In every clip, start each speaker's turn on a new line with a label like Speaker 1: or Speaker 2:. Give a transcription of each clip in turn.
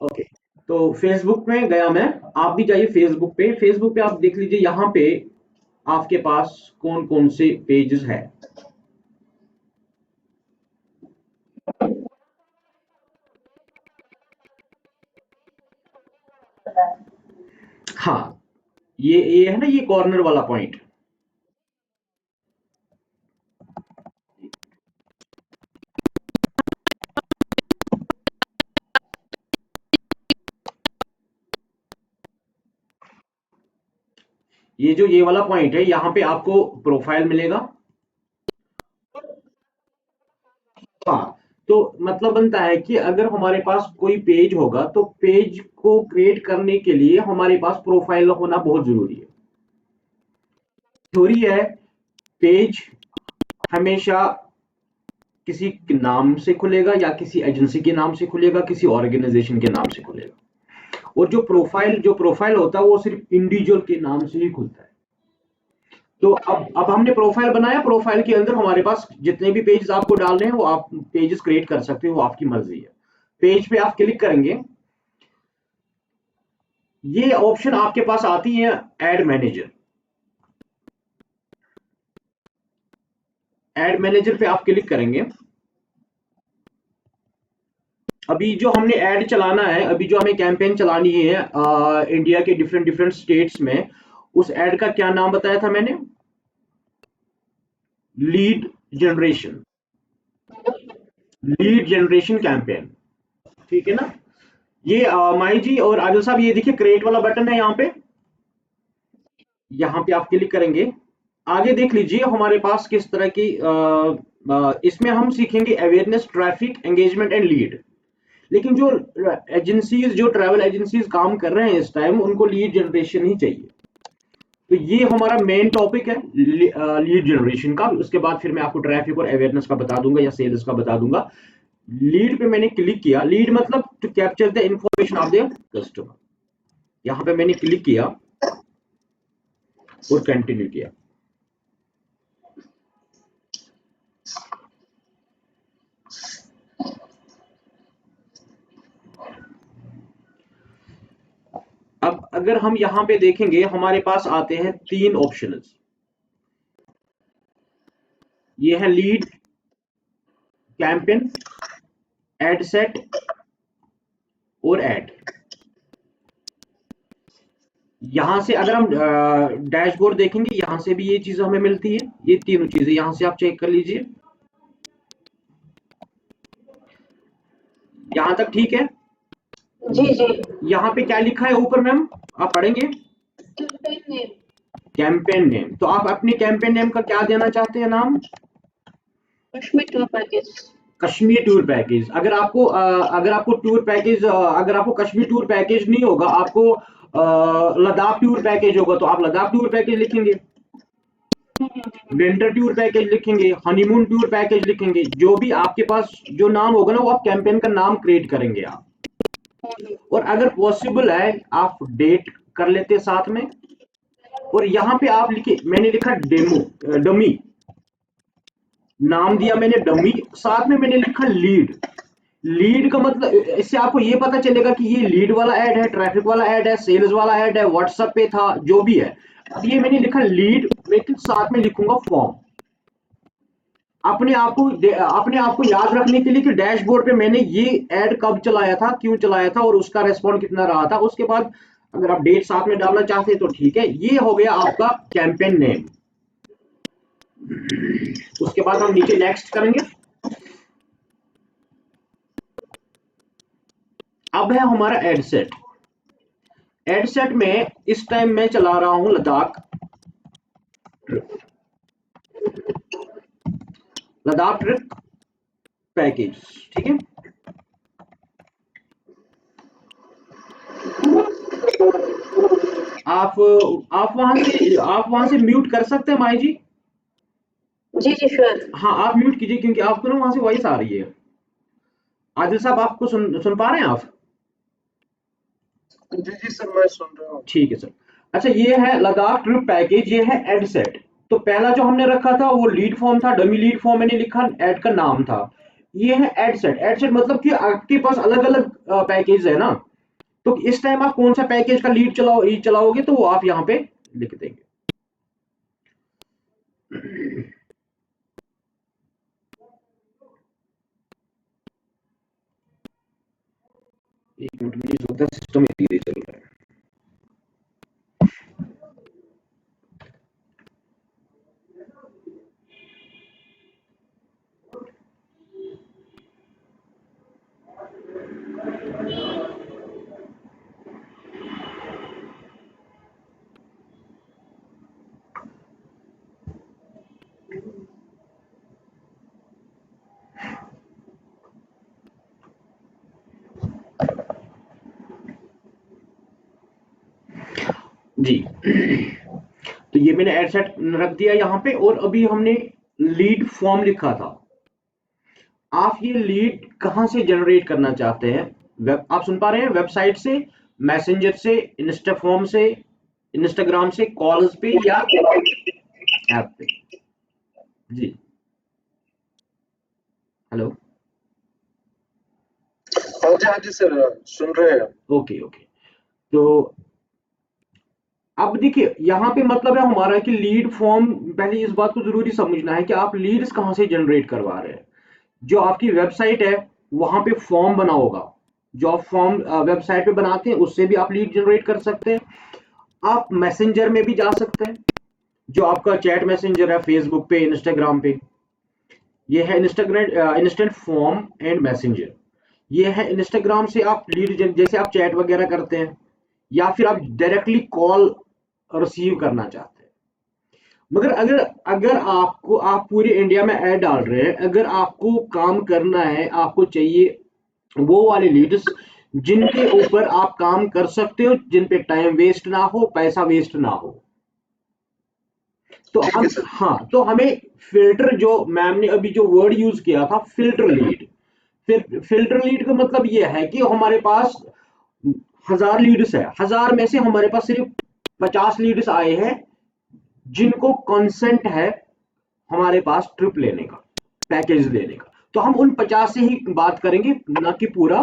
Speaker 1: Okay, तो Facebook में गया मैं। आप भी जाइए फेसबुक पे। फेसबुक पे आप देख लीजिए यहाँ पे आपके पास कौन कौन से पेजेस है। हाँ, ये है ना, ये कॉर्नर वाला पॉइंट। ये वाला पॉइंट है, यहाँ पे आपको प्रोफाइल मिलेगा। हाँ, तो मतलब बनता है कि अगर हमारे पास कोई पेज होगा तो पेज को क्रिएट करने के लिए हमारे पास प्रोफाइल होना बहुत जरूरी है। थ्योरी है, पेज हमेशा किसी के नाम से खुलेगा या किसी एजेंसी के नाम से खुलेगा, किसी ऑर्गेनाइजेशन के नाम से खुलेगा। और जो प्रोफाइल होता है वो सिर्फ इंडिविजुअल के नाम से ही खुलता है। तो अब हमने प्रोफाइल बनाया, प्रोफाइल के अंदर हमारे पास जितने भी पेजेस आपको डालने हैं वो आप पेजेस क्रिएट कर सकते हो, वो आपकी मर्जी है। पेज पे आप क्लिक करेंगे, ये ऑप्शन आपके पास आती है, एड मैनेजर। एड मैनेजर पे आप क्लिक करेंगे। अभी जो हमने ऐड चलाना है, अभी जो हमें कैंपेन चलानी है इंडिया के डिफरेंट डिफरेंट स्टेट्स में, उस ऐड का क्या नाम बताया था मैंने? Lead generation. Lead generation campaign, ठीक है ना? ये माई जी और आदिल साहब, ये देखिए क्रिएट वाला बटन है यहाँ पे। यहाँ पे आप क्लिक करेंगे। आगे देख लीजिए हमारे पास किस तरह की इसमें हम सीखेंगे awareness, traffic, engagement and lead. लेकिन जो एजेंसीज, जो ट्रैवल एजेंसीज काम कर रहे हैं इस टाइम, उनको लीड जनरेशन ही चाहिए। तो ये हमारा मेन टॉपिक है लीड जनरेशन का। उसके बाद फिर मैं आपको ट्रैफिक और अवेयरनेस का बता दूंगा या सेल्स का बता दूंगा। लीड पे मैंने क्लिक किया। लीड मतलब to capture the information of the customer. यहाँ पे मैंने क्लिक किया और कंटिन्यू किया। अब अगर हम यहाँ पे देखेंगे, हमारे पास आते हैं 3 ऑप्शंस। ये है लीड, कैंपेन, एड सेट और एड। यहाँ से अगर हम डैशबोर्ड देखेंगे, यहाँ से भी ये चीज हमें मिलती है। ये तीनों चीजें यहाँ से आप चेक कर लीजिए। यहाँ तक ठीक है?
Speaker 2: जी जी।
Speaker 1: यहाँ पे क्या लिखा है ऊपर मैम, आप पढ़ेंगे?
Speaker 2: Campaign name.
Speaker 1: Campaign name. तो आप अपने कैंपेन नेम का क्या देना चाहते हैं नाम?
Speaker 2: Kashmir tour package.
Speaker 1: Kashmir tour package. अगर आपको टूर पैकेज, अगर आपको कश्मीर टूर पैकेज नहीं होगा, आपको लद्दाख टूर पैकेज होगा, तो आप लद्दाख टूर पैकेज लिखेंगे, विंटर टूर पैकेज लिखेंगे, हनीमून टूर पैकेज लिखेंगे। जो भी आपके पास जो नाम होगा ना, वो आप कैंपेन का नाम क्रिएट करेंगे आप। और अगर पॉसिबल है आप डेट कर लेते साथ में। और यहाँ पे आप लिखे, मैंने लिखा डमी, नाम दिया मैंने डमी, साथ में मैंने लिखा लीड। लीड का मतलब, इससे आपको ये पता चलेगा कि ये लीड वाला ऐड है, ट्रैफिक वाला ऐड है, सेल्स वाला ऐड है, व्हाट्सएप पे था, जो भी है। अब ये मैंने लिखा लीड, लेकिन साथ में लिखूंगा फॉर्म। अपने आप को याद रखने के लिए कि डैशबोर्ड पे मैंने ये ऐड कब चलाया था, क्यों चलाया था और उसका रेस्पॉन्ड कितना रहा था। उसके बाद अगर आप डेट साथ में डालना चाहते हैं तो ठीक है। ये हो गया आपका कैंपेन नेम। उसके बाद हम नीचे नेक्स्ट करेंगे। अब है हमारा एड सेट। एड सेट में इस टाइम मैं चला रहा हूं लद्दाख। लद्दाख ट्रिप पैकेज, ठीक है। आप वहां से म्यूट कर सकते हैं माई जी।
Speaker 2: जी जी श्योर।
Speaker 1: हाँ, आप म्यूट कीजिए क्योंकि आपको ना वहां से वॉइस आ रही है। आदिल साहब, आपको सुन पा रहे हैं आप?
Speaker 3: जी जी सर, मैं सुन रहा हूँ।
Speaker 1: ठीक है सर। अच्छा, ये है लद्दाख ट्रिप पैकेज, ये है एड सेट। तो पहला जो हमने रखा था वो लीड फॉर्म था, डमी लीड फॉर्म मैंने लिखा, एड का नाम था। ये है एड सेट। एड सेट मतलब कि आपके पास अलग अलग पैकेज है ना, तो इस टाइम आप कौन सा पैकेज का लीड चलाओगे तो वो आप यहाँ पे लिख देंगे। एक मिनट, मुझे लगता है सिस्टम धीरे चल रहा है। जी तो ये मैंने एड सेट रख दिया यहाँ पे, और अभी हमने लीड फॉर्म लिखा था। आप ये लीड कहां से जनरेट करना चाहते हैं? वेब, आप सुन पा रहे हैं, वेबसाइट से, मैसेंजर से, इंस्टा फॉर्म से, इंस्टाग्राम से, कॉल्स पे, या ऐप पे? जी हेलो।
Speaker 3: हाँ जी सर, सुन रहे हैं।
Speaker 1: Okay okay. तो अब देखिए यहाँ पे मतलब है हमारा कि लीड फॉर्म, पहले इस बात को जरूरी समझना है कि आप लीड्स कहाँ से जनरेट करवा रहे हैं। जो आपकी वेबसाइट है वहां पे फॉर्म बना होगा, जो आप फॉर्म वेबसाइट पे बनाते हैं उससे भी आप लीड जनरेट कर सकते हैं। आप मैसेंजर में भी जा सकते हैं, जो आपका चैट मैसेंजर है फेसबुक पे, इंस्टाग्राम पे। ये है Instagram instant form and messenger. ये है इंस्टाग्राम से आप लीड, जैसे आप चैट वगैरह करते हैं, या फिर आप डायरेक्टली कॉल रिसीव करना चाहते हैं। मगर अगर अगर आपको, आप पूरे इंडिया में ऐड डाल रहे हैं, अगर आपको काम करना है, आपको चाहिए वो वाले लीड्स जिनके ऊपर आप काम कर सकते हो, जिन पे टाइम वेस्ट ना हो, पैसा वेस्ट ना हो, तो हम, हाँ, तो हमें फिल्टर, जो मैम ने अभी जो वर्ड यूज किया था, फिल्टर लीड। फिर फिल्टर लीड का मतलब ये है कि हमारे पास 1000 लीड्स है, 1000 में से हमारे पास सिर्फ 50 लीड्स आए हैं जिनको कंसेंट है हमारे पास ट्रिप लेने का, पैकेज लेने का। तो हम उन 50 से ही बात करेंगे, ना कि पूरा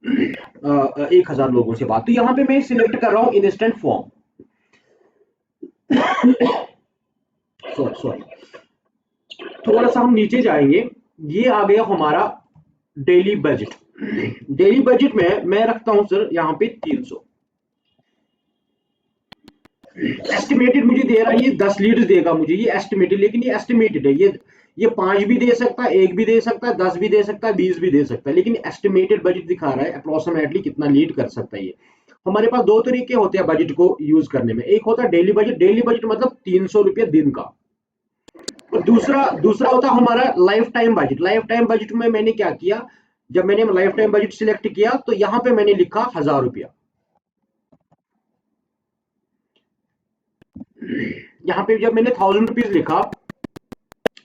Speaker 1: 1000 लोगों से बात। तो यहाँ पे मैं सिलेक्ट कर रहा हूँ इंस्टेंट फॉर्म। सॉरी सॉरी, थोड़ा सा हम नीचे जाएंगे। ये आ गया हमारा डेली बजट। डेली बजट में मैं रखता हूं सर यहाँ पे 300। एस्टिमेटेड मुझे दे रहा है, ये 10 लीड्स देगा मुझे, ये एस्टिमेटेड, लेकिन ये एस्टिमेटेड है। ये 5 भी दे सकता है, 1 भी दे सकता है, 10 भी दे सकता है, 20 भी दे सकता है, लेकिन एस्टिमेटेड बजट दिखा रहा है अप्रोक्सीमेटली कितना लीड कर सकता है ये। हमारे पास दो तरीके होते हैं बजट को यूज करने में। एक होता है डेली बजट, डेली बजट मतलब 300 रुपये दिन का। और दूसरा दूसरा होता है हमारा life time budget. Life time budget में मैंने क्या किया, जब मैंने लाइफ टाइम बजट सिलेक्ट किया तो यहां पे मैंने लिखा 1000 रुपया। यहाँ पे जब मैंने 1000 रुपीज लिखा,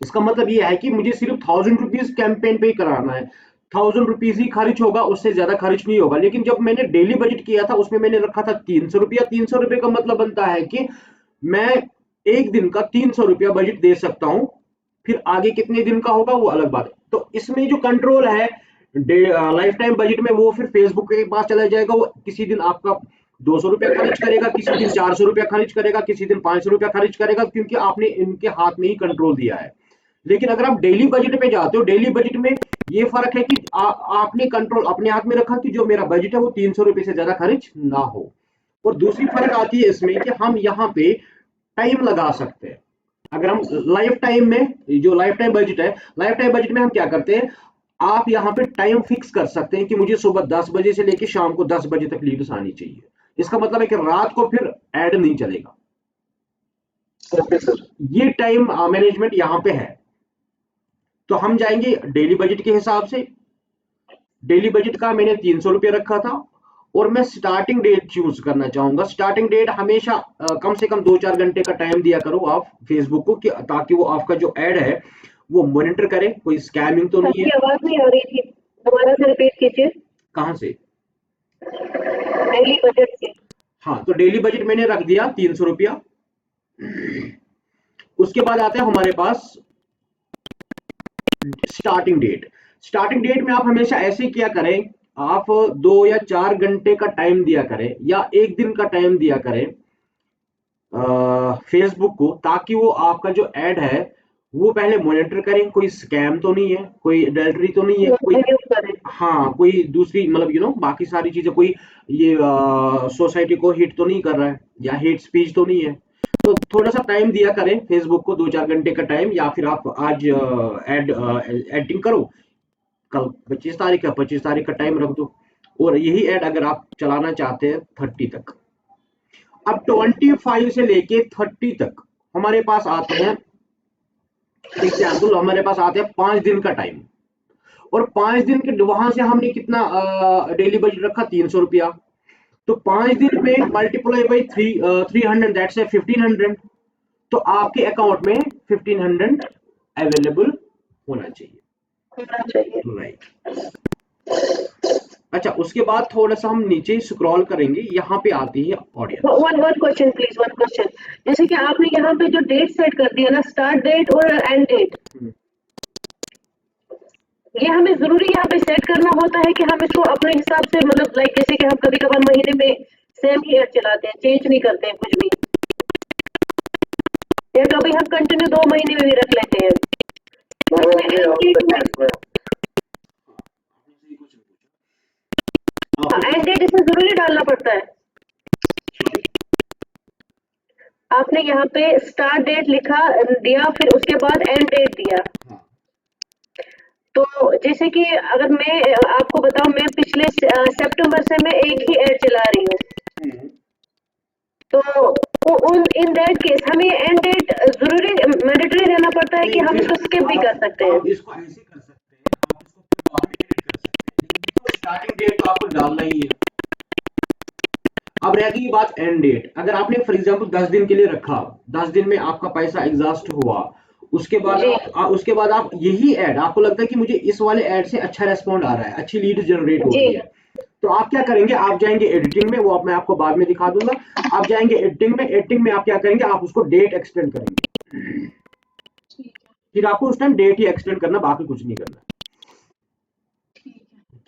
Speaker 1: इसका मतलब ये है कि मुझे सिर्फ 1000 रुपीज कैंपेन पे ही कराना है। 1000 रुपीज ही खर्च होगा, उससे ज्यादा खर्च नहीं होगा। लेकिन जब मैंने डेली बजट किया था उसमें मैंने रखा था 300 रुपया। 300 रुपये का मतलब बनता है कि मैं एक दिन का 300 रुपया बजट दे सकता हूं, फिर आगे कितने दिन का होगा वो अलग बात है। तो इसमें जो कंट्रोल है लाइफ टाइम बजट में, वो फिर फेसबुक के पास चला जाएगा। वो किसी दिन आपका 200 रुपया खर्च करेगा, किसी दिन 400 रुपया खर्च करेगा, किसी दिन 500 रुपया खर्च करेगा, क्योंकि आपने इनके हाथ में ही कंट्रोल दिया है। लेकिन अगर आप डेली बजट पे जाते हो, डेली बजट में ये फर्क है कि आपने कंट्रोल अपने हाथ में रखा कि जो मेरा बजट है वो 300 रुपये से ज्यादा खर्च ना हो। और दूसरी फर्क आती है इसमें कि हम यहाँ पे टाइम लगा सकते हैं। अगर हम लाइफ टाइम में, जो लाइफ टाइम बजट है, लाइफ टाइम बजट में हम क्या करते हैं, आप यहाँ पे टाइम फिक्स कर सकते हैं कि मुझे सुबह 10 बजे से लेकर शाम को 10 बजे तक लीड्स आनी चाहिए। इसका मतलब है कि रात को फिर ऐड नहीं चलेगा।
Speaker 3: Okay sir.
Speaker 1: ये टाइम मैनेजमेंट यहाँ पे है। तो हम जाएंगे डेली बजट के हिसाब से। डेली बजट का मैंने 300 रुपये रखा था, और मैं स्टार्टिंग डेट चूज करना चाहूंगा। स्टार्टिंग डेट हमेशा कम से कम 2-4 घंटे का टाइम दिया करो आप फेसबुक को, कि ताकि वो आपका जो एड है वो मॉनिटर करे, कोई स्कैमिंग तो नहीं है।
Speaker 2: आपकी आवाज नहीं आ रही थी, दोबारा से रिपीट कीजिए।
Speaker 1: कहां से?
Speaker 2: डेली बजट से।
Speaker 1: हाँ, तो डेली बजट मैंने रख दिया 300 रुपया। उसके बाद आता है हमारे पास स्टार्टिंग डेट। स्टार्टिंग डेट में आप हमेशा ऐसे किया करें, आप 2 या 4 घंटे का टाइम दिया करें या एक दिन का टाइम दिया करें फेसबुक को, ताकि वो आपका जो एड है वो पहले मॉनिटर करें, कोई स्कैम तो नहीं है, कोई एडल्टरी तो नहीं है, कोई
Speaker 2: यूज करें।
Speaker 1: हाँ कोई दूसरी मतलब बाकी सारी चीजें, कोई ये सोसाइटी को हिट तो नहीं कर रहा है या हेट स्पीच तो नहीं है। तो थोड़ा सा टाइम दिया करें फेसबुक को, 2-4 घंटे का टाइम, या फिर आप आज एडिटिंग करो, कल 25 तारीख है, 25 तारीख का टाइम रख दो, और यही ऐड अगर आप चलाना चाहते हैं 30 तक। अब 25 से लेके 30 तक हमारे पास आते हैं, एग्जाम्पल हमारे पास आते हैं 5 दिन का टाइम, और 5 दिन के वहां से हमने कितना डेली बजट रखा, 300 रुपया। तो 5 दिन में मल्टीप्लाई बाई 300, दैट्स 1500। तो आपके अकाउंट में 1500 अवेलेबल होना चाहिए,
Speaker 2: होना चाहिए।
Speaker 1: राइट। अच्छा, उसके बाद थोड़ा सा हम नीचे स्क्रॉल करेंगे, यहाँ पे आती है audience.
Speaker 2: One one question please, one question. जैसे कि आपने यहाँ पे जो डेट सेट कर दिया ना, स्टार्ट डेट और एंड डेट, ये हमें जरूरी यहाँ पे सेट करना होता है कि हम इसको अपने हिसाब से, मतलब लाइक जैसे कि हम कभी कभार महीने में सेम ही ऐड चलाते हैं, चेंज नहीं करते हैं कुछ भी, या कभी हम कंटिन्यू 2 महीने में भी रख लेते हैं। तो एंड डेट इसमें जरूरी डालना पड़ता है। आपने यहाँ पे स्टार्ट डेट लिखा दिया, फिर उसके बाद एंड डेट दिया। तो जैसे कि अगर मैं आपको बताऊं, मैं पिछले सितंबर से मैं एक ही ऐड चला रही हूँ, तो उन इन दैट केस हमें एंड डेट जरूरी मैंडेटरी देना पड़ता है कि हम इसको स्किप भी कर सकते हैं।
Speaker 1: आप इसको ऐसे कर सकते हैं, आप इसको फिर बाद में एडिट कर सकते हैं, लेकिन देखो स्टार्टिंग डेट तो आपको डालना ही है। अब रह गई बात एंड डेट। अगर आपने फॉर एग्जांपल 10 दिन के लिए रखा, 10 दिन में आपका पैसा एग्जॉस्ट हुआ, उसके बाद आप यही ऐड, आपको लगता है कि मुझे इस वाले ऐड से अच्छा रेस्पॉन्ड आ रहा है, अच्छी लीड जनरेट हो रही है, तो आप क्या करेंगे, आप जाएंगे एडिटिंग में, वो मैं आपको बाद में दिखा दूंगा। आप जाएंगे एडिटिंग में आप क्या करेंगे, आप उसको डेट एक्सटेंड करेंगे, फिर आपको उस टाइम डेट ही एक्सटेंड करना, बाकी कुछ नहीं करना।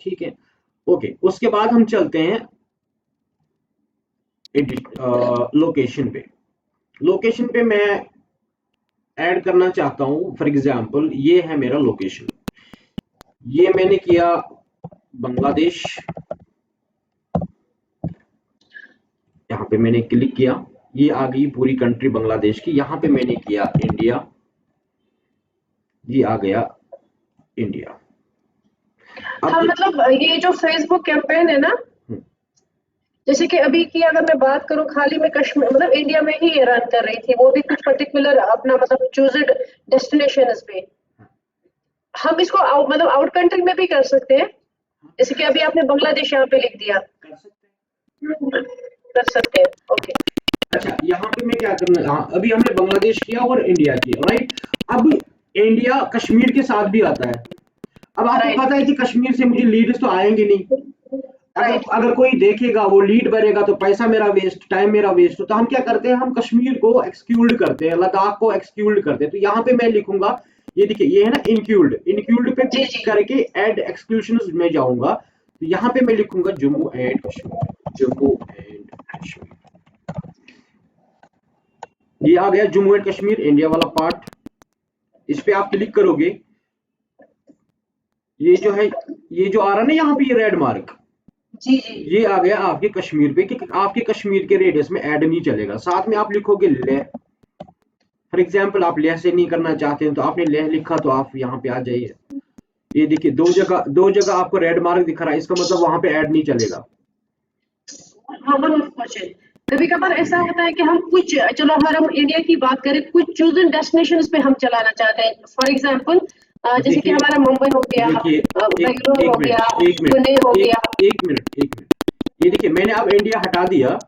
Speaker 1: ठीक है, ओके। उसके बाद हम चलते हैं लोकेशन पे। लोकेशन पे मैं ऐड करना चाहता हूं, फॉर एग्जांपल ये है मेरा लोकेशन, ये मैंने किया बांग्लादेश, यहाँ पे मैंने क्लिक किया, ये आ गई पूरी कंट्री बांग्लादेश की। यहाँ पे मैंने किया इंडिया, ये आ गया इंडिया।
Speaker 2: हाँ, मतलब ये जो फेसबुक कैंपेन है ना, जैसे कि अभी की अगर मैं बात करूं, खाली मैं कश्मीर मतलब इंडिया में ही ये रन कर रही थी, वो भी कुछ पर्टिकुलर अपना मतलब चूज्ड डेस्टिनेशन पे। हम इसको मतलब आउट कंट्री में भी कर सकते हैं, जैसे कि अभी आपने बांग्लादेश यहाँ पे लिख दिया, कर सकते हैं। ओके,
Speaker 1: अच्छा, यहाँ पे मैं क्या करना, हाँ अभी हमने बांग्लादेश किया और इंडिया किया, राइट। अब इंडिया कश्मीर के साथ भी आता है। अब आपको पता है कि कश्मीर से मुझे लीड्स तो आएंगे नहीं, अगर कोई देखेगा वो लीड भरेगा तो पैसा मेरा वेस्ट, टाइम मेरा वेस्ट। तो हम क्या करते हैं, हम कश्मीर को एक्सक्लूड करते हैं, लद्दाख को एक्सक्लूड करते हैं। तो यहाँ पे मैं लिखूंगा, ये देखिए ये है ना इंक्लूड पे क्लिक करके ऐड एक्सक्लूशंस में जाऊंगा, तो यहाँ पे मैं लिखूंगा जम्मू एंड कश्मीर। ये आ गया जम्मू एंड कश्मीर, इंडिया वाला पार्ट। इस पे आप क्लिक करोगे, ये जो है, ये जो आ रहा है ना यहाँ पे ये रेड मार्क,
Speaker 2: जी,
Speaker 1: ये आ गया आपके कश्मीर पे, कि आपके कश्मीर के रेडियस में ऐड नहीं चलेगा। साथ में आप लिखोगे लेह, फॉर एग्जांपल आप लेह से नहीं करना चाहते हैं तो आपने लेह लिखा, तो आप यहाँ पे आ जाइए, ये देखिए दो जगह आपको रेड मार्क दिख रहा है, इसका मतलब वहां पे ऐड नहीं चलेगा।
Speaker 2: हाँ, वन क्वेश्चन। कभी कभार ऐसा होता है कि हम कुछ, चलो अगर हम इंडिया की बात करें, कुछ चूजन डेस्टिनेशंस पे हम चलाना चाहते हैं, फॉर एग्जांपल जैसे कि हमारा मुंबई हो गया, बेंगलुरु हो गया, पुणे हो गया।
Speaker 1: एक मिनट, ये देखिए मैंने अब इंडिया हटा दिया।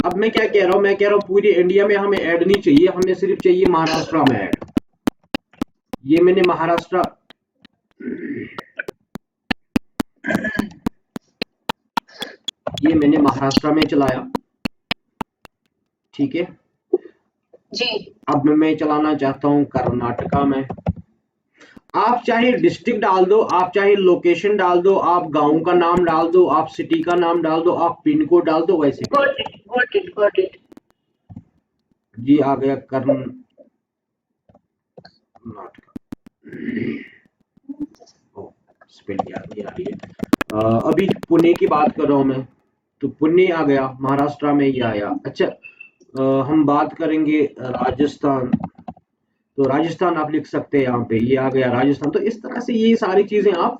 Speaker 1: अब मैं क्या कह रहा हूँ, मैं कह रहा हूँ पूरी इंडिया में हमें ऐड नहीं चाहिए, हमें सिर्फ चाहिए महाराष्ट्र में ऐड। ये मैंने महाराष्ट्र, ये मैंने महाराष्ट्र में चलाया, ठीक है
Speaker 2: जी।
Speaker 1: अब मैं चलाना चाहता हूँ कर्नाटका में। आप चाहे डिस्ट्रिक्ट डाल दो, आप चाहे लोकेशन डाल दो, आप गांव का नाम डाल दो, आप सिटी का नाम डाल दो, आप पिन कोड डाल दो, वैसे भी।
Speaker 2: Got it.
Speaker 1: जी आ गया कर्नाटक। स्पेलिंग याद नहीं आ रही है। अभी पुणे की बात कर रहा हूं मैं, तो पुणे आ गया, महाराष्ट्र में ये आया। अच्छा, हम बात करेंगे राजस्थान, तो राजस्थान आप लिख सकते हैं, यहाँ पे ये आ गया राजस्थान। तो इस तरह से ये सारी चीजें आप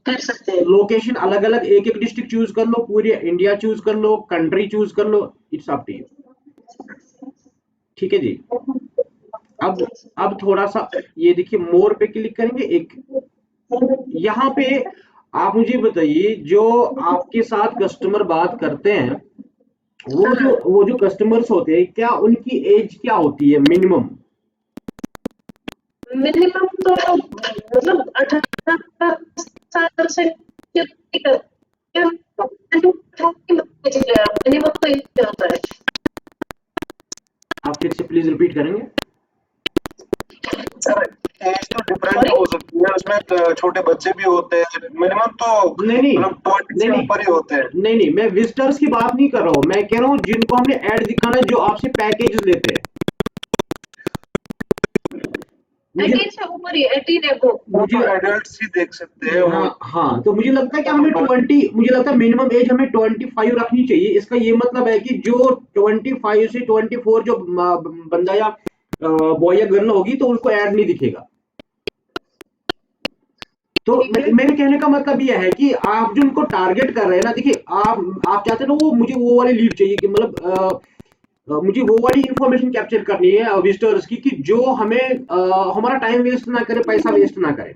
Speaker 2: कर सकते हैं।
Speaker 1: लोकेशन अलग अलग, एक एक डिस्ट्रिक्ट चूज कर लो, पूरी इंडिया चूज कर लो, कंट्री चूज कर लो, इट्स अप टू यू। ठीक है जी। अब थोड़ा सा ये देखिए, मोर पे क्लिक करेंगे। एक यहाँ पे आप मुझे बताइए, जो आपके साथ कस्टमर बात करते हैं, वो जो कस्टमर्स होते हैं, क्या उनकी एज क्या होती है मिनिमम?
Speaker 2: मिनिमम तो मतलब 18 साल से मिनिमम तो ये होता है।
Speaker 1: आप फिर से प्लीज रिपीट करेंगे?
Speaker 3: एज तो डिफरेंट हो सकती है, उसमें तो छोटे बच्चे भी होते हैं, मिनिमम तो
Speaker 1: नहीं
Speaker 3: मतलब 20 से ऊपर ही होते हैं।
Speaker 1: नहीं, मैं विजिटर्स की बात नहीं कर रहा हूँ, मैं कह रहा हूँ जिनको हमने ऐड दिखाना है, जो आपसे पैकेज लेते हैं।
Speaker 2: 18 से ऊपर ही 18 है वो।
Speaker 3: मुझे एडल्ट्स ही देख सकते हैं वो।
Speaker 1: हाँ, तो मुझे लगता है कि हमें 20, मुझे लगता है मिनिमम एज हमें 25 रखनी चाहिए। इसका ये मतलब है कि जो 25 से 24 जो बंदा या बॉय या गर्ल होगी, तो उनको ऐड नहीं दिखेगा। तो मेरे कहने का मतलब ये है कि आप जो उनको टारगेट कर रहे हैं ना, देखिए आप चाहते हैं ना, वो मुझे वो वाली लीड चाहिए कि मतलब मुझे वो वाली इंफॉर्मेशन कैप्चर करनी है विजिटर्स की, कि जो हमें हमारा टाइम वेस्ट ना करे, पैसा वेस्ट ना करे।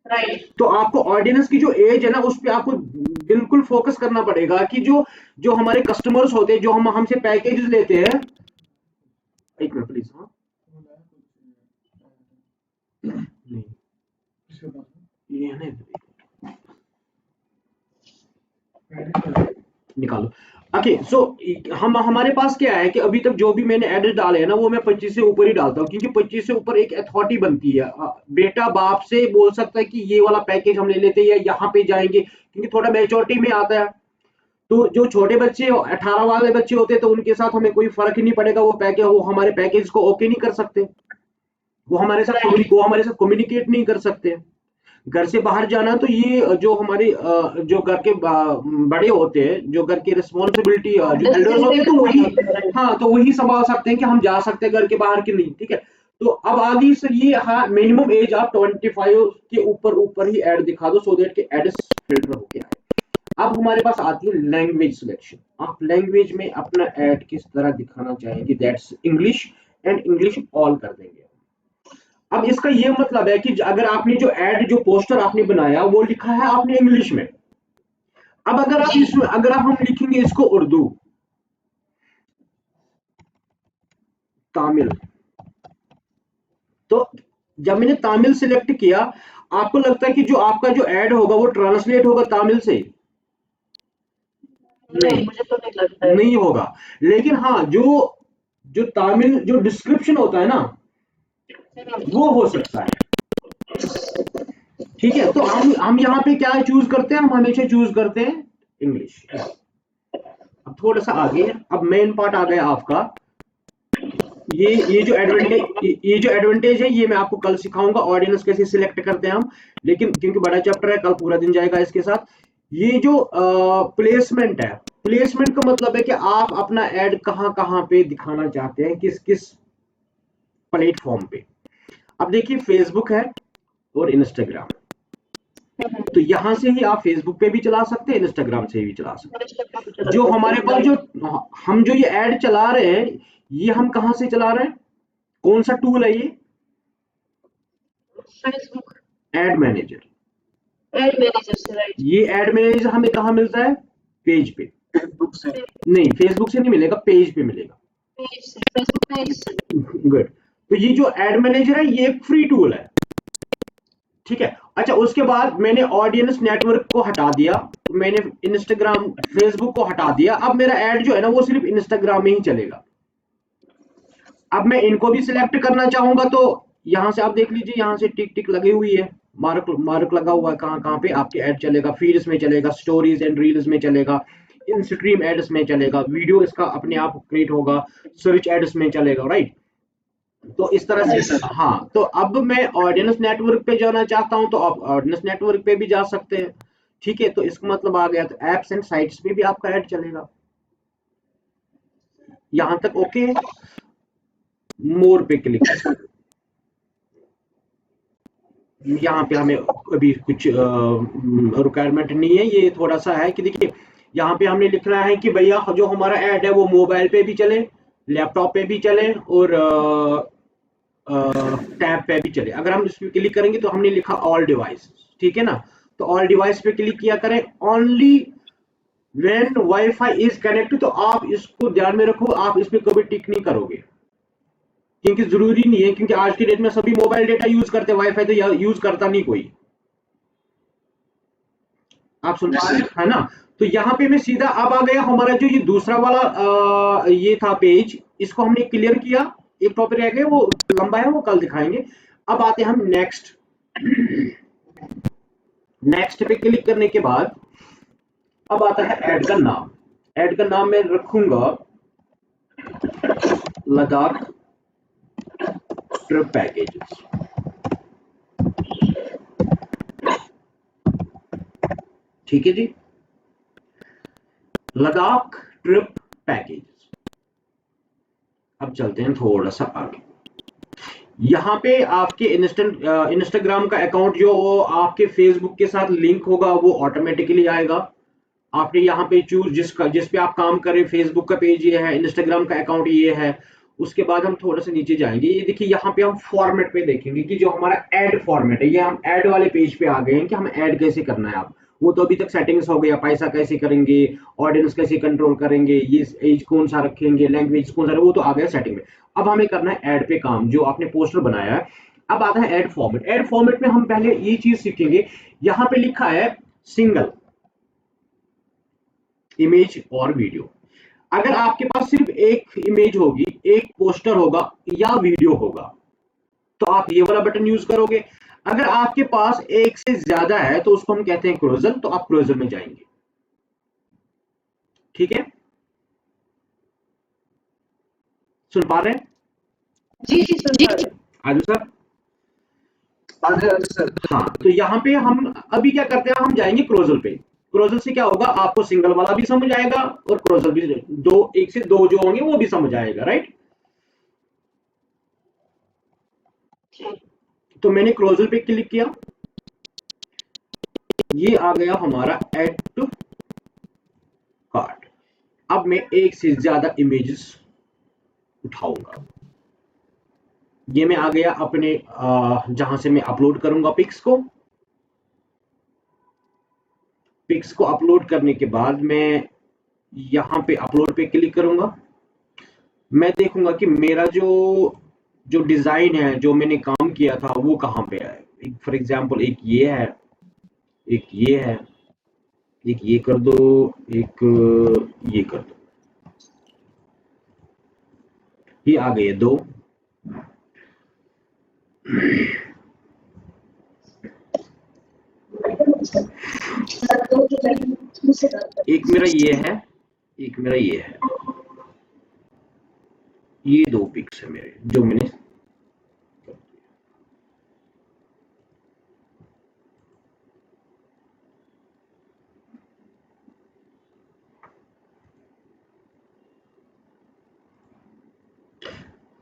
Speaker 2: राइट।
Speaker 1: तो आपको ऑडियंस की जो एज है ना, उस पर आपको बिल्कुल फोकस करना पड़ेगा कि जो जो हमारे कस्टमर्स होते हैं, जो हमसे पैकेजेस लेते हैं। एक मिनट प्लीज। हाँ, नहीं, ये है ना, निकालो। ओके, सो हमारे पास क्या है कि अभी तक जो भी मैंने एड्स डाले हैं ना, वो मैं 25 से ऊपर ही डालता हूँ, क्योंकि 25 से ऊपर एक अथॉरिटी बनती है। बेटा बाप से बोल सकता है कि ये वाला पैकेज हम ले लेते हैं, या यहाँ पे जाएंगे, क्योंकि थोड़ा मेच्योरिटी में आता है। तो जो छोटे बच्चे 18 वाले बच्चे होते हैं, तो उनके साथ हमें कोई फर्क ही नहीं पड़ेगा, वो पैकेज, वो हमारे पैकेज को ओके नहीं कर सकते, वो हमारे साथ कम्युनिकेट नहीं कर सकते। घर से बाहर जाना, तो ये जो हमारे जो घर के बड़े होते हैं, जो घर की रिस्पॉन्सिबिलिटी, जो एल्डर्स होते हैं, तो वही, हाँ, तो वही संभाल सकते हैं कि हम जा सकते हैं घर के बाहर की नहीं। ठीक है, तो अब आगे से ये, हाँ, मिनिमम एज आप 25 के ऊपर ही ऐड दिखा दो, सो दैट कि एड्स फिल्टर होके आए। अब हमारे पास आती है लैंग्वेज सिलेक्शन। आप लैंग्वेज में अपना ऐड किस तरह दिखाना चाहेंगे, that's English, and English all कर देंगे। अब इसका ये मतलब है कि अगर आपने जो ऐड, जो पोस्टर आपने बनाया, वो लिखा है आपने इंग्लिश में। अब अगर आप इसमें, अगर हम लिखेंगे इसको उर्दू, तमिल, तो जब मैंने तमिल सिलेक्ट किया, आपको लगता है कि जो आपका जो ऐड होगा वो ट्रांसलेट होगा तमिल से? नहीं,
Speaker 2: मुझे तो नहीं लगता है।
Speaker 1: नहीं होगा। लेकिन हाँ, जो जो तमिल जो डिस्क्रिप्शन होता है ना, वो हो सकता है। ठीक है, तो हम यहाँ पे क्या चूज करते हैं? हम हमेशा चूज करते हैं इंग्लिश। अब थोड़ा सा आगे, अब मेन पार्ट आ गया आपका। ये जो एडवांटेज है, ये मैं आपको कल सिखाऊंगा, ऑडियंस कैसे सिलेक्ट करते हैं हम। लेकिन क्योंकि बड़ा चैप्टर है, कल पूरा दिन जाएगा इसके साथ। ये जो प्लेसमेंट है, प्लेसमेंट का मतलब है कि आप अपना ऐड कहाँ कहाँ पे दिखाना चाहते हैं, किस किस प्लेटफॉर्म पे। अब देखिए, फेसबुक है और इंस्टाग्राम, तो यहां से ही आप फेसबुक पे भी चला सकते हैं, इंस्टाग्राम से भी चला सकते हैं। जो हमारे पास जो हम जो ये ऐड चला रहे हैं, ये हम कहां से चला रहे हैं? कौन सा टूल है ये?
Speaker 2: Facebook
Speaker 1: ad manager.
Speaker 2: Add manager से, राइट।
Speaker 1: ये एड मैनेजर हमें कहां मिलता है? पेज पे।
Speaker 3: फेसबुक से
Speaker 1: नहीं, फेसबुक से नहीं मिलेगा, पेज पे मिलेगा।
Speaker 2: फेसबुक पेज से।
Speaker 1: गुड। तो ये जो एड मैनेजर है, ये एक फ्री टूल है। ठीक है। अच्छा, उसके बाद मैंने ऑडियंस नेटवर्क को हटा दिया, मैंने इंस्टाग्राम, फेसबुक को हटा दिया। अब मेरा ऐड जो है ना, वो सिर्फ इंस्टाग्राम में ही चलेगा। अब मैं इनको भी सिलेक्ट करना चाहूंगा, तो यहाँ से आप देख लीजिए, यहाँ से टिक टिक लगी हुई है, मार्क मार्क लगा हुआ है, कहाँ कहाँ पे आपके ऐड चलेगा। फीड्स में चलेगा, स्टोरीज एंड रील्स में चलेगा, इन स्ट्रीम एड्स में चलेगा, वीडियो इसका अपने आप क्रिएट होगा, सर्च एड्स में चलेगा, राइट। तो इस तरह
Speaker 3: जी
Speaker 1: से
Speaker 3: सर।
Speaker 1: हाँ। तो अब मैं ऑडियंस नेटवर्क पे जाना चाहता हूँ, तो आप ऑडियंस नेटवर्क पे भी जा सकते हैं। ठीक है, तो इसका मतलब आ गया, तो एप्स एंड साइट्स पे भी आपका ऐड चलेगा। यहां तक ओके है। मोर पे क्लिक करें। यहाँ पे हमें अभी कुछ रिक्वायरमेंट नहीं है, ये थोड़ा सा है कि देखिए यहाँ पे हमने लिखना है कि भैया जो हमारा ऐड है वो मोबाइल पे भी चले, लैपटॉप पे भी चले, और टैब पे भी चले। अगर हम इस पे क्लिक करेंगे तो हमने लिखा ऑल डिवाइस, ठीक है ना। तो ऑल डिवाइस पे क्लिक किया करें, only when wifi is connected. तो आप इसको ध्यान में रखो, आप इस पे कभी टिक नहीं करोगे, क्योंकि जरूरी नहीं है, क्योंकि आज की डेट में सभी मोबाइल डेटा यूज करते हैं, वाईफाई तो यूज करता नहीं कोई। आप सुन पा रहे हैं, है ना। तो यहाँ पे मैं सीधा अब आ गया हमारा जो ये दूसरा वाला ये था पेज, इसको हमने क्लियर किया। एक टॉपिक रह गया, वो लंबा है, वो कल दिखाएंगे। अब आते हैं हम नेक्स्ट। नेक्स्ट पे क्लिक करने के बाद अब आता है ऐड का नाम। ऐड का नाम मैं रखूंगा लद्दाख ट्रिप पैकेजेस। ठीक है जी, लद्दाख ट्रिप पैकेजेस। अब चलते हैं थोड़ा सा आगे। यहाँ पे आपके इंस्टाग्राम का अकाउंट जो वो आपके फेसबुक के साथ लिंक होगा वो ऑटोमेटिकली आएगा। आपने यहाँ पे चूज जिस पे आप काम करें, फेसबुक का पेज ये है, इंस्टाग्राम का अकाउंट ये है। उसके बाद हम थोड़ा सा नीचे जाएंगे, ये देखिए यहाँ पे हम फॉर्मेट पे देखेंगे कि जो हमारा ऐड फॉर्मेट है, ये हम ऐड वाले पेज पे आ गए हैं कि हम ऐड कैसे करना है। आप वो तो अभी तक सेटिंग्स हो गया, पैसा कैसे करेंगे, ऑडियंस कैसे कंट्रोल करेंगे, ये एज कौन सा रखेंगे, लैंग्वेज कौन सा, वो तो आ गया सेटिंग में। अब हमें करना है ऐड पे काम, जो आपने पोस्टर बनाया है। अब आता है ऐड फॉर्मेट। ऐड फॉर्मेट में हम पहले ये चीज सीखेंगे, यहाँ पे लिखा है सिंगल इमेज और वीडियो। अगर आपके पास सिर्फ एक इमेज होगी, एक पोस्टर होगा या वीडियो होगा, तो आप ये वाला बटन यूज करोगे। अगर आपके पास एक से ज्यादा है तो उसको हम कहते हैं क्लोजर, तो आप क्लोजर में जाएंगे। ठीक है, सुन पा रहे हैं?
Speaker 2: जी जी सुन पा रहे हैं।
Speaker 1: आजू सर।
Speaker 3: हाँ जी, हाँ जी सर।
Speaker 1: हाँ, तो यहाँ पे हम अभी क्या करते हैं, हम जाएंगे क्लोजर पे। क्लोजर से क्या होगा, आपको सिंगल वाला भी समझ आएगा और क्लोजर भी, दो एक से दो जो होंगे वो भी समझ आएगा, राइट। तो मैंने क्लोजर पे क्लिक किया, ये आ गया हमारा ऐड टू कार्ट। अब मैं एक से ज्यादा इमेजेस उठाऊंगा। ये मैं आ गया अपने जहां से मैं अपलोड करूंगा पिक्स को। पिक्स को अपलोड करने के बाद मैं यहां पे अपलोड पे क्लिक करूंगा। मैं देखूंगा कि मेरा जो जो डिजाइन है, जो मैंने काम किया था, वो कहां पे है। फॉर एग्जांपल एक ये है, एक ये है, एक ये कर दो, एक ये कर दो। ये आ गए दो। एक मेरा ये है, एक मेरा ये है। ये दो पिक्स है मेरे जो मैंने।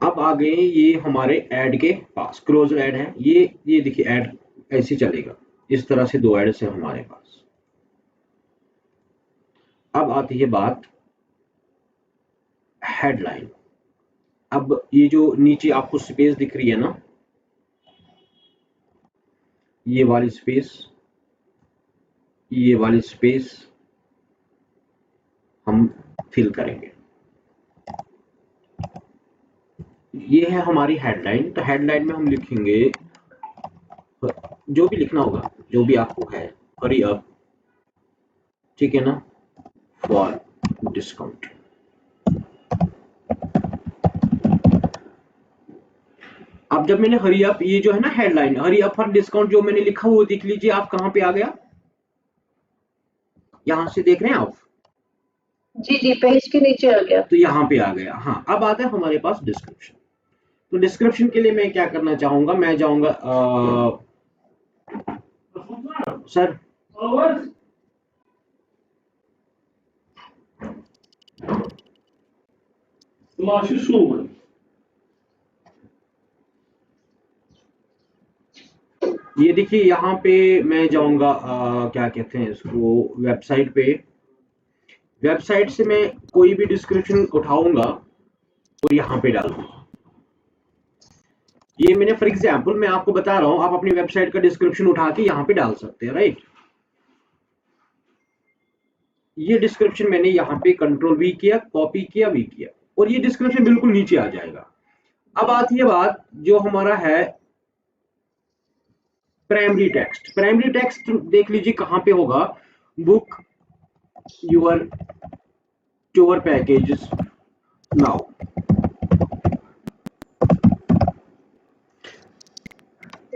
Speaker 1: अब आ गए ये हमारे ऐड के पास, क्लोजर ऐड है ये देखिए ऐड ऐसे चलेगा। इस तरह से दो एड्स है हमारे पास। अब आती है बात हेडलाइन। अब ये जो नीचे आपको स्पेस दिख रही है ना, ये वाली स्पेस, ये वाली स्पेस हम फिल करेंगे। ये है हमारी हेडलाइन। तो हेडलाइन में हम लिखेंगे जो भी लिखना होगा, जो भी आपको है, हरी अप, ठीक है ना, फॉर डिस्काउंट। अब जब मैंने हरी अप, ये जो है ना headline, hurry up for discount जो मैंने लिखा वो देख लीजिए आप कहाँ पे आ गया, यहां से देख रहे हैं आप?
Speaker 2: जी जी, पेज के नीचे आ गया।
Speaker 1: तो यहाँ पे आ गया। हाँ, अब आता है हमारे पास डिस्क्रिप्शन। तो डिस्क्रिप्शन के लिए मैं क्या करना चाहूंगा, मैं जाऊंगा सर ये देखिए यहाँ पे मैं जाऊंगा क्या कहते हैं इसको, वेबसाइट पे। वेबसाइट से मैं कोई भी डिस्क्रिप्शन उठाऊंगा और यहाँ पे डालूंगा। ये मैंने फॉर एग्जांपल मैं आपको बता रहा हूँ, आप अपनी वेबसाइट का डिस्क्रिप्शन उठा के यहाँ पे डाल सकते हैं, राइट। ये डिस्क्रिप्शन मैंने यहाँ पे कंट्रोल वी किया, कॉपी किया, वी किया, और ये डिस्क्रिप्शन बिल्कुल नीचे आ जाएगा। अब आती है बात जो हमारा है प्राइमरी टेक्स्ट। प्राइमरी टेक्स्ट देख लीजिए कहाँ पे होगा, book your tour packages now.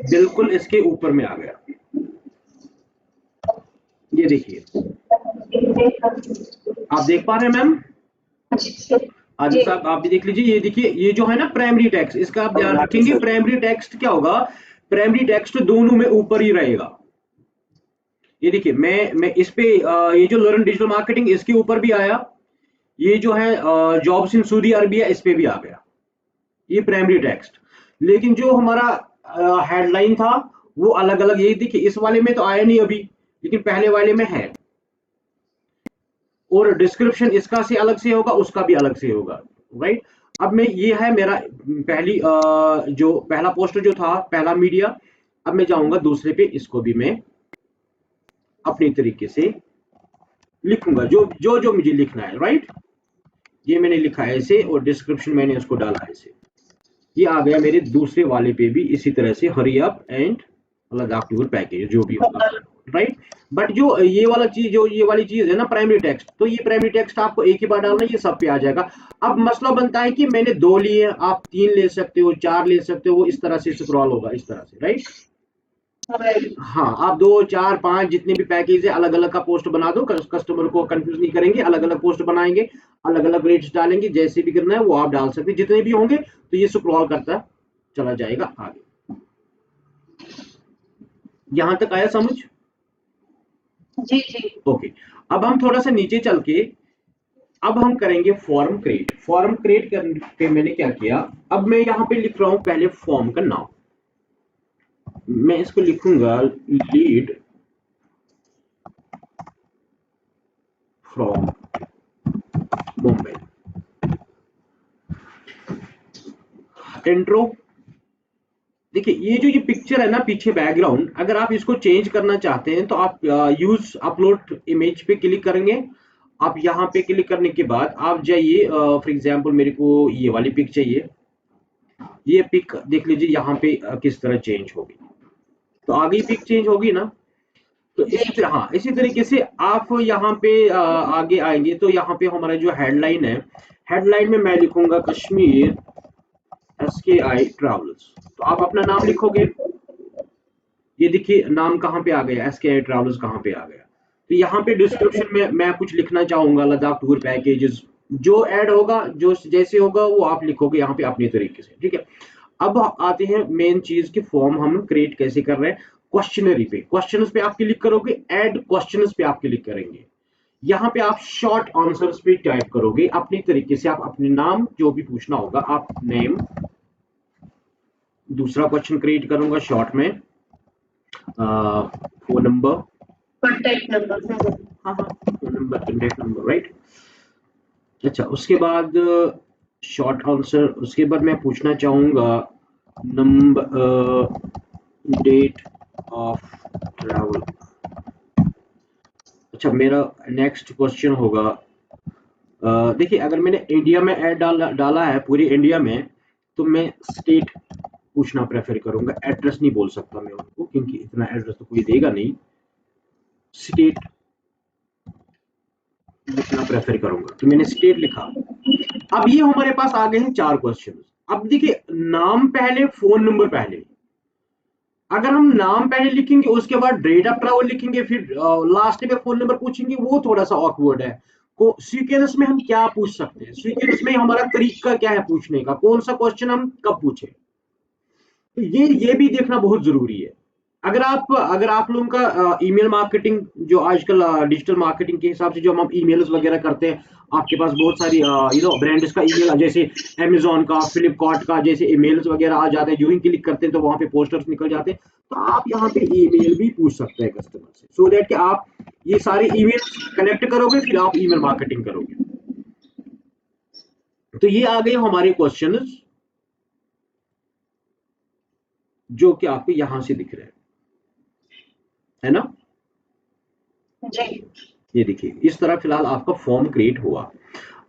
Speaker 1: बिल्कुल इसके ऊपर में आ गया, ये देखिए आप देख पा रहे हैं मैम? आदिल साहब आप भी देख लीजिए, ये देखिए ये जो है ना प्राइमरी टेक्स्ट, इसका आप ध्यान रखेंगे। प्राइमरी टेक्स्ट क्या होगा, प्राइमरी टेक्स्ट दोनों में ऊपर ही रहेगा। ये देखिए मैं इस पे ये जो लर्न डिजिटल मार्केटिंग इसके ऊपर भी आया, ये जो है जॉब्स इन सऊदी अरबिया इस पे भी आ गया, ये प्राइमरी टेक्स्ट। लेकिन जो हमारा हेडलाइन था वो अलग अलग, ये देखिए इस वाले में तो आया नहीं अभी, लेकिन पहले वाले में है। और डिस्क्रिप्शन इसका से अलग से होगा, उसका भी अलग से होगा, राइट। अब मैं, ये है मेरा पहली जो पहला पोस्टर जो था, पहला मीडिया। अब मैं जाऊंगा दूसरे पे, इसको भी मैं अपनी तरीके से लिखूंगा जो जो जो मुझे लिखना है, राइट। ये मैंने लिखा है ऐसे, और डिस्क्रिप्शन मैंने उसको डाला ऐसे। ये आ गया मेरे दूसरे वाले पे भी इसी तरह से, hurry up and Ladakh tour package जो भी होगा, राइट। बट जो ये वाला चीज, जो ये वाली चीज है ना प्राइमरी टेक्स्ट, तो ये प्राइमरी टेक्स्ट आपको एक ही बार डालना है, ये सब पे आ जाएगा। अब मसला बनता है कि मैंने 2 लिए, आप 3 ले सकते हो, 4 ले सकते हो, वो इस तरह से स्क्रॉल होगा, इस तरह से, राइट। हाँ, आप 2, 4, 5 जितने भी पैकेज है अलग अलग का पोस्ट बना दो, कस्टमर को कंफ्यूज नहीं करेंगे, अलग अलग पोस्ट बनाएंगे, अलग अलग रेट्स डालेंगे, जैसे भी करना है वो आप डाल सकते हैं, जितने भी होंगे। तो ये स्क्रॉल करता चला जाएगा आगे। यहां तक आया समझ?
Speaker 2: जी जी।
Speaker 1: ओके, अब हम थोड़ा सा नीचे चल के अब हम करेंगे फॉर्म क्रिएट। फॉर्म क्रिएट करने पे मैंने क्या किया, अब मैं यहाँ पे लिख रहा हूँ पहले फॉर्म का नाम। मैं इसको लिखूंगा लीड फ्रॉम मुंबई। इंट्रो। देखिए ये जो ये पिक्चर है ना पीछे बैकग्राउंड, अगर आप इसको चेंज करना चाहते हैं तो आप यूज अपलोड इमेज पे क्लिक करेंगे। आप यहाँ पे क्लिक करने के बाद आप जाइए, फॉर एग्जांपल मेरे को ये वाली पिक चाहिए, ये पिक देख लीजिए यहाँ पे किस तरह चेंज होगी। तो आगे पिक चेंज होगी ना, तो इसी तरह, हाँ इसी तरीके से आप यहाँ पे आगे आएंगे तो यहाँ पे हमारा जो हेडलाइन है, हेडलाइन में मैं लिखूंगा कश्मीर SKI ट्रैवल्स। तो आप अपना नाम लिखोगे, ये देखिए नाम कहाँ पे आ गया, SKI ट्रैवल्स कहाँ पे आ गया। तो यहाँ पे डिस्क्रिप्शन में मैं कुछ लिखना चाहूंगा, लद्दाख टूर पैकेजेस, जो ऐड होगा, जो जैसे होगा वो आप लिखोगे यहाँ पे अपने तरीके से, ठीक है। अब आते हैं मेन चीज की, फॉर्म हम क्रिएट कैसे कर रहे हैं। क्वेश्चनरी पे, क्वेश्चंस पे आप क्लिक करोगे, ऐड क्वेश्चंस पे आप क्लिक करेंगे। यहाँ पे आप शॉर्ट आंसर्स पे टाइप करोगे अपनी तरीके से, आप अपने नाम जो भी पूछना होगा, आप नेम, दूसरा क्वेश्चन क्रिएट करूंगा शॉर्ट में, फोन नंबर,
Speaker 2: कॉन्टैक्ट नंबर।
Speaker 1: हाँ हाँ phone number, contact number, right. अच्छा, उसके बाद शॉर्ट आंसर, उसके बाद मैं पूछना चाहूंगा नंबर, डेट ऑफ ट्रैवल। अच्छा, मेरा नेक्स्ट क्वेश्चन होगा, देखिए अगर मैंने इंडिया में ऐड डाला है पूरे इंडिया में, तो मैं स्टेट पूछना प्रेफर करूंगा, एड्रेस नहीं बोल सकता मैं उनको, क्योंकि इतना एड्रेस तो कोई देगा नहीं। स्टेट लिखना प्रेफर करूंगा, तो मैंने स्टेट लिखा। अब ये हमारे पास आ गए हैं 4 क्वेश्चन। अब देखिए, नाम पहले, फोन नंबर पहले। अगर हम नाम पहले लिखेंगे, उसके बाद डेट ऑफ ट्रैवल लिखेंगे, फिर लास्ट में फोन नंबर पूछेंगे, वो थोड़ा सा ऑकवर्ड है। को सीक्वेंस में हम क्या पूछ सकते हैं, सीक्वेंस में हमारा तरीका क्या है पूछने का, कौन सा क्वेश्चन हम कब पूछे, तो ये भी देखना बहुत जरूरी है। अगर आप लोगों का ईमेल मार्केटिंग, जो आजकल डिजिटल मार्केटिंग के हिसाब से जो हम ईमेल्स वगैरह करते हैं, आपके पास बहुत सारी ब्रांड्स का ईमेल, जैसे अमेजोन का, फ्लिपकार्ट का, जैसे ईमेल्स वगैरह आ जाते हैं, जो ही क्लिक करते हैं तो वहां पे पोस्टर्स निकल जाते हैं। तो आप यहाँ पे ईमेल भी पूछ सकते हैं कस्टमर से, सो दैट कि आप ये सारे ईमेल कनेक्ट करोगे, फिर आप ईमेल मार्केटिंग करोगे। तो ये आ गए हमारे क्वेश्चन, जो कि आपको यहां से दिख रहे हैं, है ना।
Speaker 2: जी।
Speaker 1: ये देखिए, इस तरह फिलहाल आपका फॉर्म क्रिएट हुआ।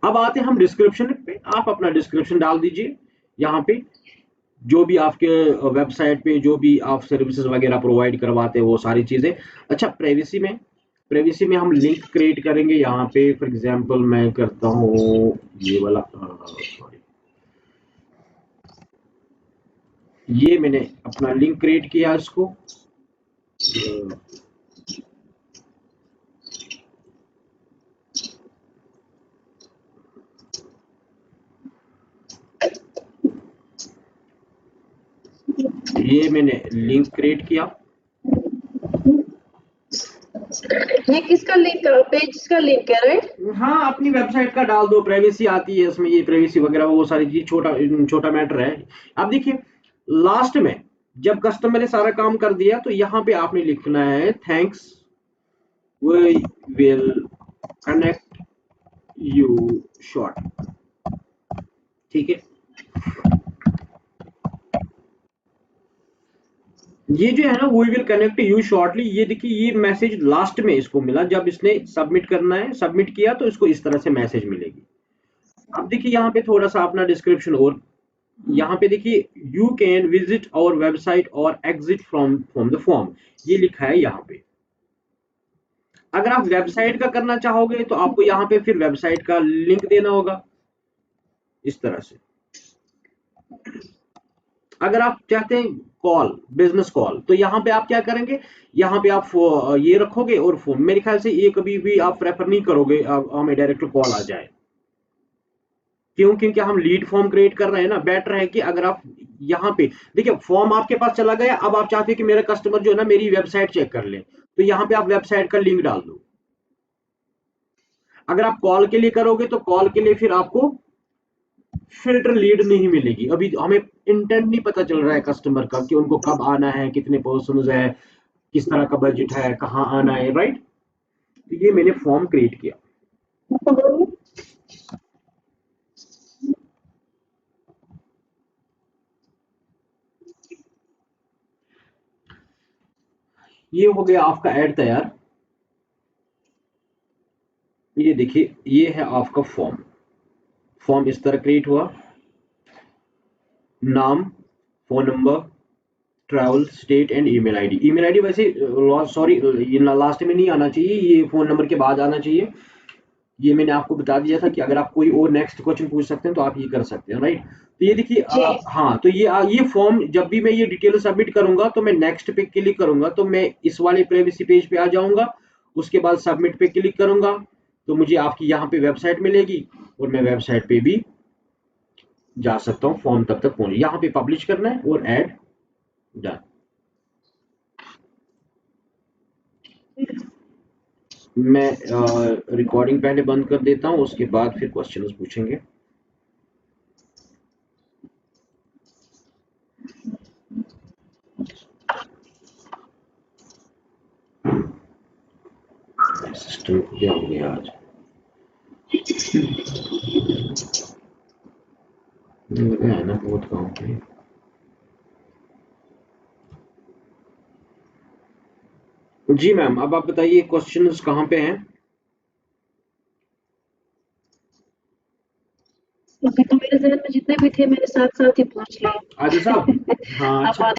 Speaker 1: अब आते हैं हम डिस्क्रिप्शन पे। आप अपना डिस्क्रिप्शन डाल दीजिए यहाँ पे, जो भी आपके वेबसाइट पे जो भी आप सर्विसेज वगैरह प्रोवाइड करवाते हैं वो सारी चीजें। अच्छा, प्राइवेसी में हम लिंक क्रिएट करेंगे यहाँ पे। फॉर एग्जांपल मैं करता हूँ ये वाला, सॉरी, ये मैंने अपना लिंक क्रिएट किया इसको। ये मैंने लिंक क्रिएट किया।
Speaker 2: ये किसका लिंक, पेज का लिंक है, राइट?
Speaker 1: हाँ, अपनी वेबसाइट का डाल दो, प्राइवेसी आती है इसमें, ये प्राइवेसी वगैरह वो सारी चीज, छोटा छोटा मैटर है। अब देखिए, लास्ट में जब कस्टमर ने सारा काम कर दिया, तो यहाँ पे आपने लिखना है thanks, we will connect you short. ठीक है, ये जो है ना, we will connect you shortly, ये देखिए, ये मैसेज लास्ट में इसको मिला, जब इसने सबमिट करना है, सबमिट किया तो इसको इस तरह से मैसेज मिलेगी। अब देखिए यहाँ पे थोड़ा सा अपना डिस्क्रिप्शन, और यहाँ पे देखिए, you can visit our website और एग्जिट फ्रॉम द फॉर्म, ये लिखा है यहाँ पे। अगर आप वेबसाइट का करना चाहोगे तो आपको यहाँ पे फिर वेबसाइट का लिंक देना होगा इस तरह से। अगर आप चाहते हैं कॉल, बिजनेस कॉल, तो यहाँ पे आप क्या करेंगे, यहाँ पे आप ये रखोगे, और फोन, मेरे ख्याल से ये कभी भी आप प्रेफर नहीं करोगे हमें डायरेक्ट कॉल आ जाए। क्यों? क्योंकि हम लीड फॉर्म क्रिएट कर रहे हैं ना। बेटर है कि अगर आप यहाँ पे देखिए, फॉर्म आपके पास चला गया, अब आप चाहते हैं कि मेरा कस्टमर जो है ना मेरी वेबसाइट चेक कर ले, तो यहाँ पे आप वेबसाइट का लिंक डाल दो। अगर आप कॉल के लिए करोगे तो कॉल के लिए फिर आपको फिल्टर लीड नहीं मिलेगी। अभी हमें इंटेंट नहीं पता चल रहा है कस्टमर का, कि उनको कब आना है, कितने पर्सन है, किस तरह का बजट है, कहाँ आना है, राइट। तो ये मैंने फॉर्म क्रिएट किया। ये हो गया आपका ऐड तैयार। ये देखिए, ये है आपका फॉर्म इस तरह क्रिएट हुआ। नाम, phone number, travel state and email ID. Email ID वैसे सॉरी, ये लास्ट में नहीं आना चाहिए, ये फोन नंबर के बाद आना चाहिए। ये मैंने आपको बता दिया था कि अगर आप कोई और नेक्स्ट क्वेश्चन पूछ सकते हैं तो आप ये कर सकते हैं, राइट। तो ये देखिए, हाँ, तो ये फॉर्म जब भी मैं ये डिटेल सबमिट करूंगा, तो मैं नेक्स्ट पे क्लिक करूंगा, तो मैं इस वाले प्राइवेसी पेज पे आ जाऊंगा। उसके बाद सबमिट पे क्लिक करूंगा, तो मुझे आपकी यहाँ पे वेबसाइट मिलेगी, और मैं वेबसाइट पे भी जा सकता हूँ, फॉर्म तब तक पहुंच। यहाँ पे पब्लिश करना है और ऐड डन। मैं रिकॉर्डिंग पहले बंद कर देता हूँ, उसके बाद फिर क्वेश्चंस पूछेंगे। सिस्टम क्या हो गया आज, है ना बहुत काम पे। जी मैम, अब आप बताइए क्वेश्चंस कहाँ पे हैं।
Speaker 2: अभी तो मेरे जहन में जितने भी थे मेरे साथ साथ ही पूछ लिए।
Speaker 1: आदि साहब, हाँ, अच्छा।